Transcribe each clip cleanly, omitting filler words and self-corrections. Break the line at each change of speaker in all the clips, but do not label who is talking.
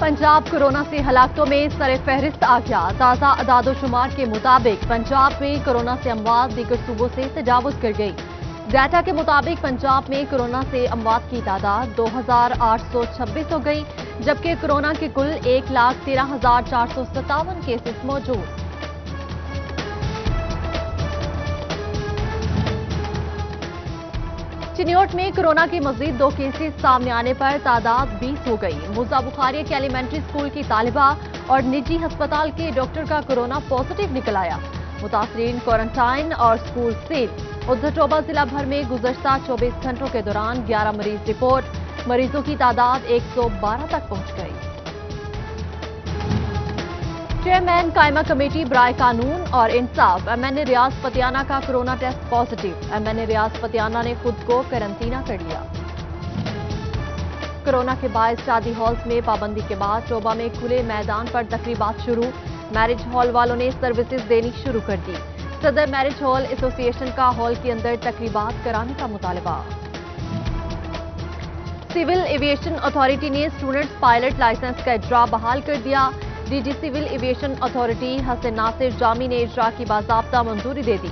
Punjab corona से हलाकतों में सरे फहरिस्त आ गया। ताज़ा अदाद-ओ-शुमार के मुताबिक पंजाब में कोरोना से अमवात दीगर सूबों से तजावुज कर गई। डाटा के मुताबिक पंजाब में कोरोना से अमवात की तादाद 2,826 हो गई, जबकि कोरोना के कुल 1,13,457 केसेस मौजूद। चिन्योट में कोरोना के मजीद 2 केसेस सामने आने पर तादाद 20 हो गई। मूसा बुखारिया के एलिमेंट्री स्कूल की तालिबा और निजी अस्पताल के डॉक्टर का कोरोना पॉजिटिव निकल आया। मुतासरीन क्वारंटाइन और स्कूल सील। उधर टोबा जिला भर में गुज़श्ता 24 घंटों के दौरान 11 मरीज रिपोर्ट। मरीजों की तादाद 112 तक पहुंच गई। चेयरमैन कायमा कमेटी बराए कानून और इंसाफ एमएनए रियाज पतियाना का कोरोना टेस्ट पॉजिटिव। एमएनए रियाज पतियाना ने खुद को क्वारंटीना कर लिया। कोरोना के बायस शादी हॉल्स में पाबंदी के बाद टोबा में खुले मैदान पर तकरीबात शुरू। मैरिज हॉल वालों ने सर्विसेज देनी शुरू कर दी। सदर मैरिज हॉल एसोसिएशन का हॉल के अंदर तकरीबात कराने का मुतालबा। सिविल एविएशन अथॉरिटी ने स्टूडेंट्स पायलट लाइसेंस का इजरा बहाल कर दिया। DG civil aviation authority Hassan Nasir Jami ने इजरा की बाज़ाब्ता मंजूरी दे दी।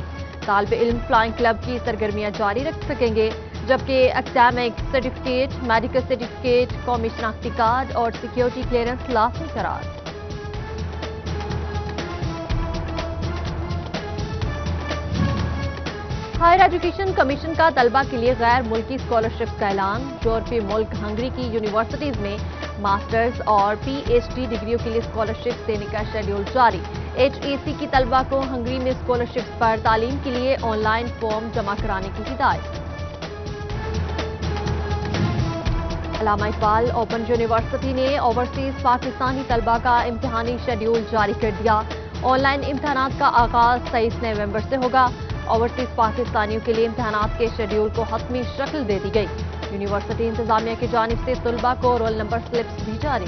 तालिब इल्म फ्लाइंग क्लब की सरगर्मियां जारी रख सकेंगे, जबकि एकेडमिक सर्टिफिकेट, मेडिकल सर्टिफिकेट, कौमी शनाख्ती कार्ड और सिक्योरिटी क्लियरेंस लाजमी करार। हायर एजुकेशन कमीशन का तलबा के लिए गैर मुल्की स्कॉलरशिप का ऐलान। यूरोपीय मुल्क हंगरी की यूनिवर्सिटीज में मास्टर्स और पीएचडी डिग्रियों के लिए स्कॉलरशिप देने का शेड्यूल जारी। एचईसी की तलबा को हंगरी में स्कॉलरशिप्स पर तालीम के लिए ऑनलाइन फॉर्म जमा कराने की हिदायत। अल्लामा इकबाल ओपन यूनिवर्सिटी ने ओवरसीज पाकिस्तानी तलबा का इम्तिहानी शेड्यूल जारी कर दिया। ऑनलाइन इम्तिहानात का आगाज 23 नवंबर से होगा। ओवरसीज पाकिस्तानियों के लिए इम्तिहानात के शेड्यूल को हतमी शक्ल दे दी गई। यूनिवर्सिटी इंतजामिया की जानिब से तुलबा को रोल नंबर स्लिप्स भी जारी।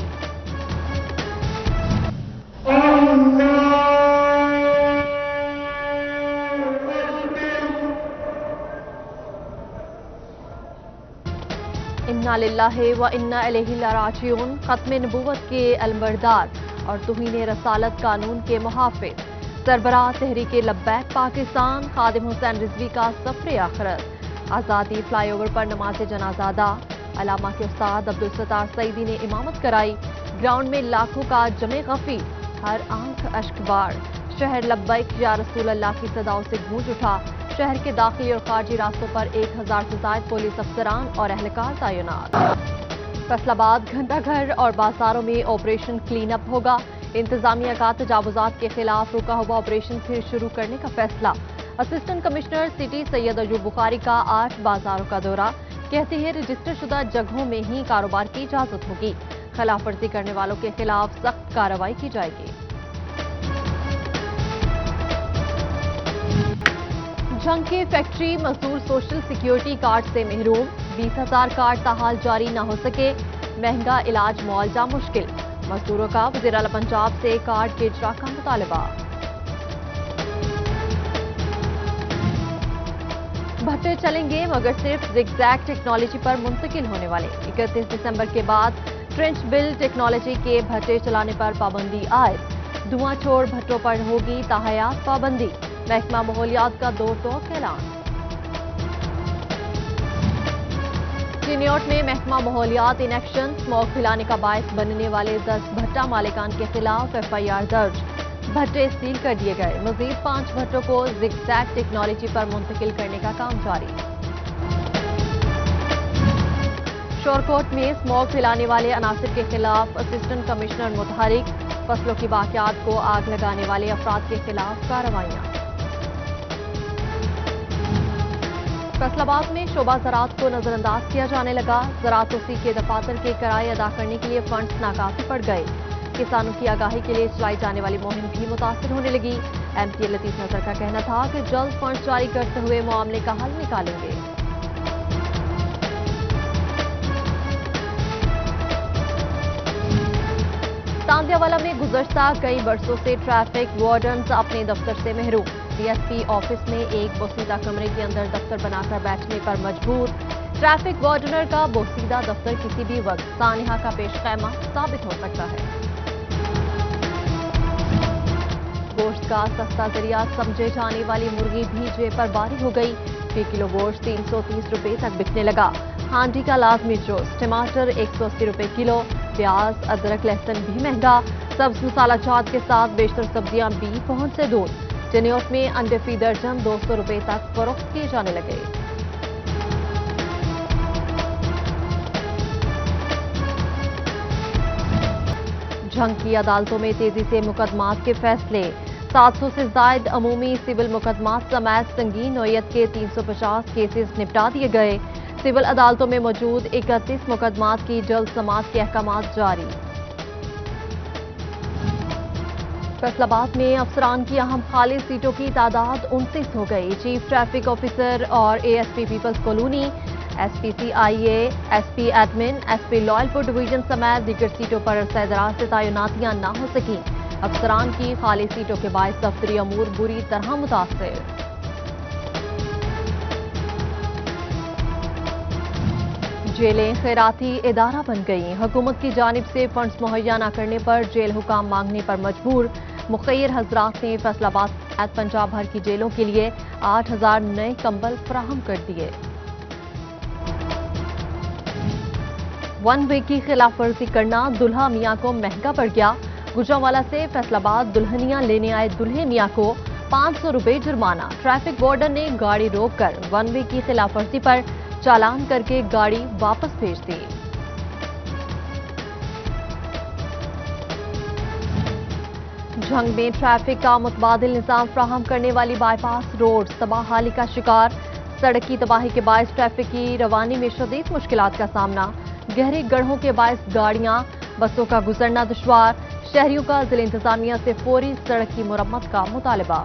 इन्ना लिल्लाहि व इन्ना इलैहि राजिऊन। खत्म नबूवत के अलमबरदार और तुहीन रसालत कानून के मुहाफिज सरबराह तहरीक लब्बैक पाकिस्तान खादिम हुसैन रिजवी का सफर आखिरत। आज़ादी फ्लाईओवर पर नमाज जनाजा अदा। अलामा के उस्ताद अब्दुल सत्तार सईदी ने इमामत कराई। ग्राउंड में लाखों का जमे गफी, हर आंख अश्कबार। शहर लब्बैक या रसूल अल्लाह की सदाओं से गूंज उठा। शहर के दाखिली और खारजी रास्तों पर 1000 से ज्यादा पुलिस अफसरान और अहलकार तैनात। फैसलाबाद घंटाघर और बाजारों में ऑपरेशन क्लीन अप होगा। इंतजामिया का तजावुजात के खिलाफ रुका हुआ ऑपरेशन फिर शुरू करने का फैसला। Assistant commissioner city Syed Ayub Bukhari का 8 बाजारों का दौरा। कहते हैं रजिस्टर शुदा जगहों में ही कारोबार की इजाजत होगी। खिलाफ वर्जी करने वालों के खिलाफ सख्त कार्रवाई की जाएगी। झंग की फैक्ट्री मजदूर सोशल सिक्योरिटी कार्ड से महरूम। 20,000 कार्ड ताहाल जारी न हो सके। महंगा इलाज मुआवजा मुश्किल। मजदूरों का वज़ीर आला पंजाब से कार्ड के इजरा का मुतालबा। भट्टे चलेंगे मगर सिर्फ ज़िगज़ैग टेक्नोलॉजी पर मुंतकिल होने वाले। 31 दिसंबर के बाद ट्रेंच बिल टेक्नोलॉजी के भट्टे चलाने पर पाबंदी आयद। धुआं छोड़ भट्टों पर होगी ताहयात पाबंदी। महकमा माहौलियात का 2 टोक ऐलान। चिन्योट में महकमा माहौलियात इन एक्शन। स्मोक फैलाने का बायस बनने वाले 10 भट्टा मालिकान के खिलाफ FIR दर्ज। भट्टे सील कर दिए गए। मजीद 5 भट्टों को ज़िगज़ैग टेक्नोलॉजी पर मुंतकिल करने का काम जारी। शोरकोट में स्मोक फैलाने वाले अनासिर के खिलाफ असिस्टेंट कमिश्नर मुतहरिक। फसलों की बाकियात को आग लगाने वाले अफराद के खिलाफ कार्रवाइयां। फैसलाबाद में शोबा ज़राअत को नजरअंदाज किया जाने लगा। ज़राअत उसी के दफातर के किराए अदा करने के लिए फंड्स नाकाफी पड़ गए। किसानों की आगाही के लिए चलाई जाने वाली मुहिम भी मुतासिर होने लगी। MPA लतीफ नजर का कहना था कि जल्द फंड्स जारी करते हुए मामले का हल निकालेंगे। तांदियावाला में गुज़श्ता कई बरसों से ट्रैफिक वार्डन्स अपने दफ्तर से महरूम। DSP ऑफिस में एक बोसीदा कमरे के अंदर दफ्तर बनाकर बैठने पर मजबूर। ट्रैफिक वार्डनर का बोसीदा दफ्तर किसी भी वक्त सानिहा का पेशखैमा साबित हो सकता है। गोश्त का सस्ता जरिया समझे जाने वाली मुर्गी भी जेब पर बारी हो गई। फी किलो गोश्त 330 रुपए तक बिकने लगा। हांडी का लाजमी जोश, टमाटर 180 रुपए किलो, प्याज, अदरक, लहसुन भी महंगा। सब्ज मसाला चाट के साथ बेशतर सब्जियां भी पहुंच से दूर। चिन्योट में अंडे फी दर्जन 200 रुपए तक फरोख्त किए जाने लगे। जंग की अदालतों में तेजी से मुकदमात के फैसले। 700 से जायद अमूमी सिविल मुकदमात समेत संगीन नौयत के 350 केसेस निपटा दिए गए। सिविल अदालतों में मौजूद 31 मुकदमात की जल्द समाअत के अहकामात जारी। फैसलाबाद में अफसरान की अहम खाली सीटों की तादाद 29 हो गई। चीफ ट्रैफिक ऑफिसर और ASP Peoples Colony, SPCIA, SP admin, SP Lyallpur division समेत दीगर सीटों पर अरसा दराज से तैनातियां न हो सकी। अफसरान की खाली सीटों के बायस दफ्तरी अमूर बुरी तरह मुतासिर। जेलें खैराती इदारा बन गईं। हुकूमत की जानिब से फंड्स मुहैया न करने पर जेल हुकाम मांगने पर मजबूर। मुखैर हजरात ने फैसलाबाद समेत पंजाब भर की जेलों के लिए 8000 नए कंबल फराहम कर दिए। वन वे की खिलाफ वर्जी करना दुल्हा मियां को महंगा पड़ गया। गुजरांवाला से फैसलाबाद दुल्हनियां लेने आए दुल्हे मियां को 500 रुपए जुर्माना। ट्रैफिक वार्डन ने गाड़ी रोककर वन वे की खिलाफ वर्जी पर चालान करके गाड़ी वापस भेज दी। जंग में ट्रैफिक का मुतबादिल निजाम फ्राहम करने वाली बाईपास रोड तबाहाली का शिकार। सड़क की तबाही के बायस ट्रैफिक की रवानी में शदीद मुश्किलात का सामना। गहरे गड्ढों के बायस गाड़ियां, बसों का गुजरना दुश्वार। शहरियों का जिला इंतजामिया से फौरी सड़क की मुरम्मत का मुतालबा।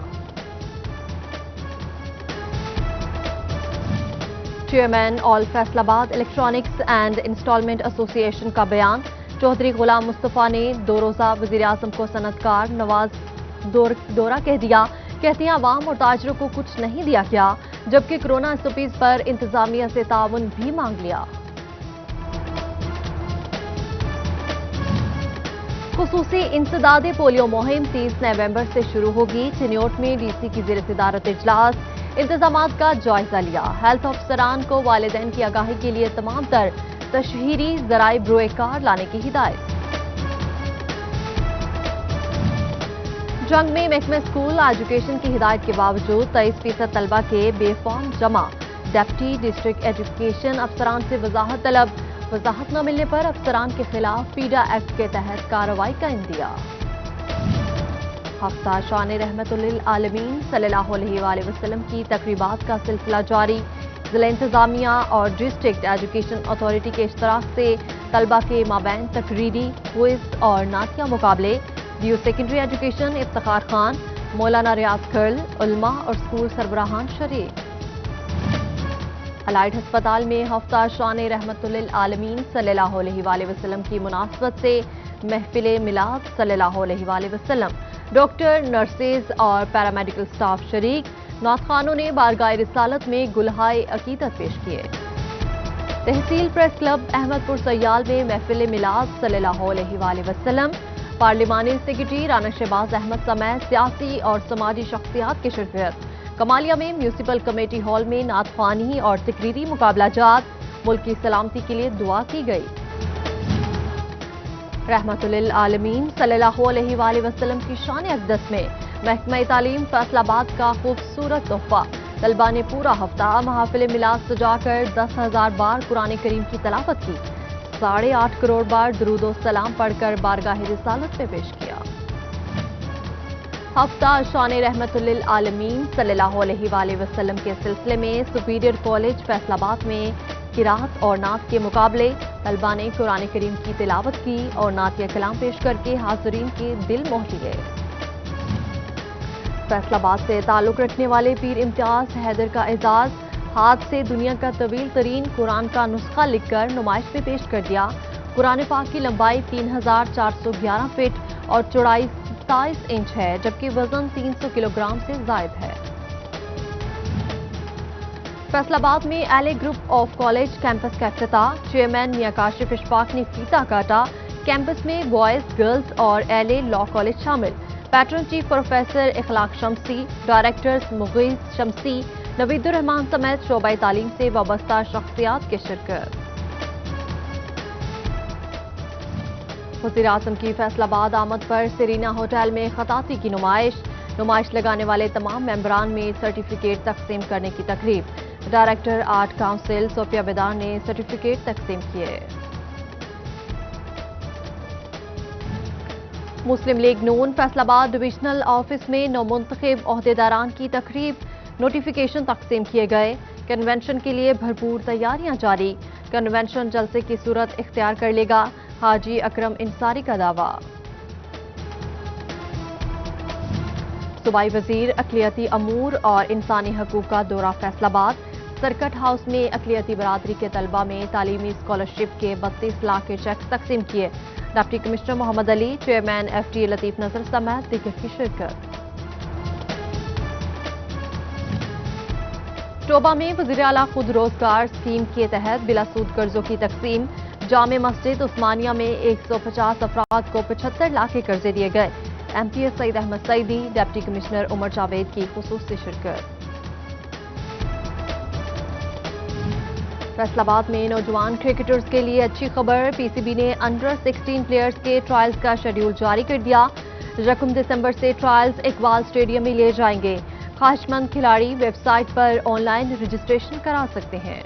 Chairman all Faisalabad electronics and instalment association का बयान। चौधरी गुलाम मुस्तफा ने 2 रोजा वजीर आजम को सनतकार नवाज दौरा कह दिया। कहते हैं अवाम और ताजरों को कुछ नहीं दिया गया, जबकि कोरोना एसओपीज पर इंतजामिया से ताउन भी मांग लिया। खुसूसी इंसदादे पोलियो मुहिम 30 नवंबर से शुरू होगी। चिन्योट में डीसी की ज़ेर सदारत इजलास, इंतजामात का जायजा लिया। हेल्थ अफसरान को वालिदैन की आगाही के लिए तमाम तर तशहीरी जराए ब्रोए कार लाने की हिदायत। जंग में महकमे स्कूल एजुकेशन की हिदायत के बावजूद 23% तलबा के बेफॉर्म जमा। डिप्टी डिस्ट्रिक्ट एजुकेशन अफसरान से वजाहत तलब। वजाहत न मिलने पर अफसरान के खिलाफ पीडा एक्ट के तहत कार्रवाई का इंदिया। हफ्ता शान रहमतुल्लिल आलमीन सल्लल्लाहु अलैहि वसल्लम की तकरीबात का सिलसिला जारी। जिला इंतजामिया और डिस्ट्रिक्ट एजुकेशन अथॉरिटी के इश्तराक से तलबा के माबैन तकरीरी, क्विज और नातिया मुकाबले। DU secondary education Iftikhar Khan, मौलाना रियाज खर्ल, उलमा और स्कूल सरबराहान शरीक। अलाइड अस्पताल में हफ्ता शान रहमतुल्लिल आलमीन सल्लल्लाहु अलैहि वसल्लम की मुनासबत से महफिल मिलाद सल्लल्लाहु अलैहि वसल्लम। डॉक्टर, नर्सेज और पैरामेडिकल स्टाफ शरीक। नाथखानों ने बारगाह रिसालत में गुलहाए अकीदत पेश किए। तहसील प्रेस क्लब अहमदपुर सयाल में महफिल मिलाद सल्लल्लाहु अलैहि वसल्लम। पार्लिमानी सेक्रेटरी राना शहबाज अहमद समेत सियासी और समाजी शख्सियात की शिरकत। कमालिया में म्यूनिसिपल कमेटी हॉल में नाथखानी और तकरीरी मुकाबला जात। मुल्क की सलामती के लिए दुआ की गई। रहमतुल्लिल आलमीन सल्लल्लाहु अलैहि वसल्लम की शान अक़दस में महकमा तालीम फैसलाबाद का खूबसूरत तोहफा। तलबा ने पूरा हफ्ता महफिल मिलाद सजाकर 10,000 बार कुरान करीम की तलावत की। 8.5 करोड़ बार दुरूद सलाम पढ़कर बारगाह रिसालत में पेश किया। हफ्ता शान रहमतुल्लिल आलमीन सल्लल्लाहु अलैहि वसल्लम के सिलसिले में सुपीरियर कॉलेज फैसलाबाद में किरात और नात के मुकाबले। तलबा ने कुरान करीम की तिलावत की और नातिया कलाम पेश करके हाज़रीन के दिल मोह लिए। फैसलाबाद से ताल्लुक रखने वाले पीर इम्तियाज हैदर का एजाज। हाथ से दुनिया का तवील तरीन कुरान का नुस्खा लिखकर नुमाइश में पेश कर दिया। कुरान पाक की लंबाई 3411 फीट और चौड़ाई 27 इंच है, जबकि वजन 300 किलोग्राम से जायद है। फैसला आबाद में LA group of college campus का इफ्तिताह, चेयरमैन मियां काशिफ इशफाक ने फीता काटा। कैंपस में बॉयज, गर्ल्स और एलए लॉ कॉलेज शामिल। पैटर्न चीफ प्रोफेसर इखलाक शमसी, डायरेक्टर्स मुगीज शमसी, नवीदुर रहमान समेत शोबा तालीम से वाबस्ता शख्सियात की शिरकत। वज़ीर-ए-आज़म की फैसलाबाद आमद पर सेरीना होटल में खताती की नुमाइश लगाने वाले तमाम मेंबरान में सर्टिफिकेट तकसीम करने की तकरीब। डायरेक्टर आर्ट काउंसिल सोफिया बेदार ने सर्टिफिकेट तकसीम किए। मुस्लिम लीग नून फैसलाबाद डिविजनल ऑफिस में नौमुंतखब ओहदेदारान की तकरीब, नोटिफिकेशन तकसीम किए गए। कन्वेंशन के लिए भरपूर तैयारियां जारी। कन्वेंशन जलसे की सूरत इख्तियार कर लेगा, हाजी अकरम इंसारी का दावा। सूबाई वजीर अक़लियती अमूर और इंसानी हकूक का दौरा फैसलाबाद। सर्किट हाउस में अक़लियती बरादरी के तलबा में तालीमी स्कॉलरशिप के 32 लाख के चेक तकसीम किए। Deputy commissioner Mohammad Ali, chairman FTA Latif Nazar समेत दीगर की शिरकत। टोबा में वज़ीर आला खुद रोजगार स्कीम के तहत बिलासूद कर्जों की तकसीम। जामे मस्जिद उस्मानिया में 150 अफराद को 75 लाख के कर्जे दिए गए। MPS Saeed Ahmad Saeedi, deputy commissioner Umar Javed की खुसूसी शिरकत। फैसलाबाद में नौजवान क्रिकेटर्स के लिए अच्छी खबर, PCB ने अंडर 16 प्लेयर्स के ट्रायल्स का शेड्यूल जारी कर दिया। 1 दिसंबर से ट्रायल्स इकबाल स्टेडियम में लिए जाएंगे। ख्वाहिशमंद खिलाड़ी वेबसाइट पर ऑनलाइन रजिस्ट्रेशन करा सकते हैं।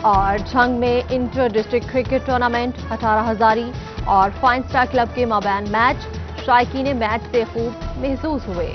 और झंग में inter district cricket tournament, 18 Hazari और फाइन स्टार क्लब के माबैन मैच, शायकीन मैच से खूब महसूस हुए।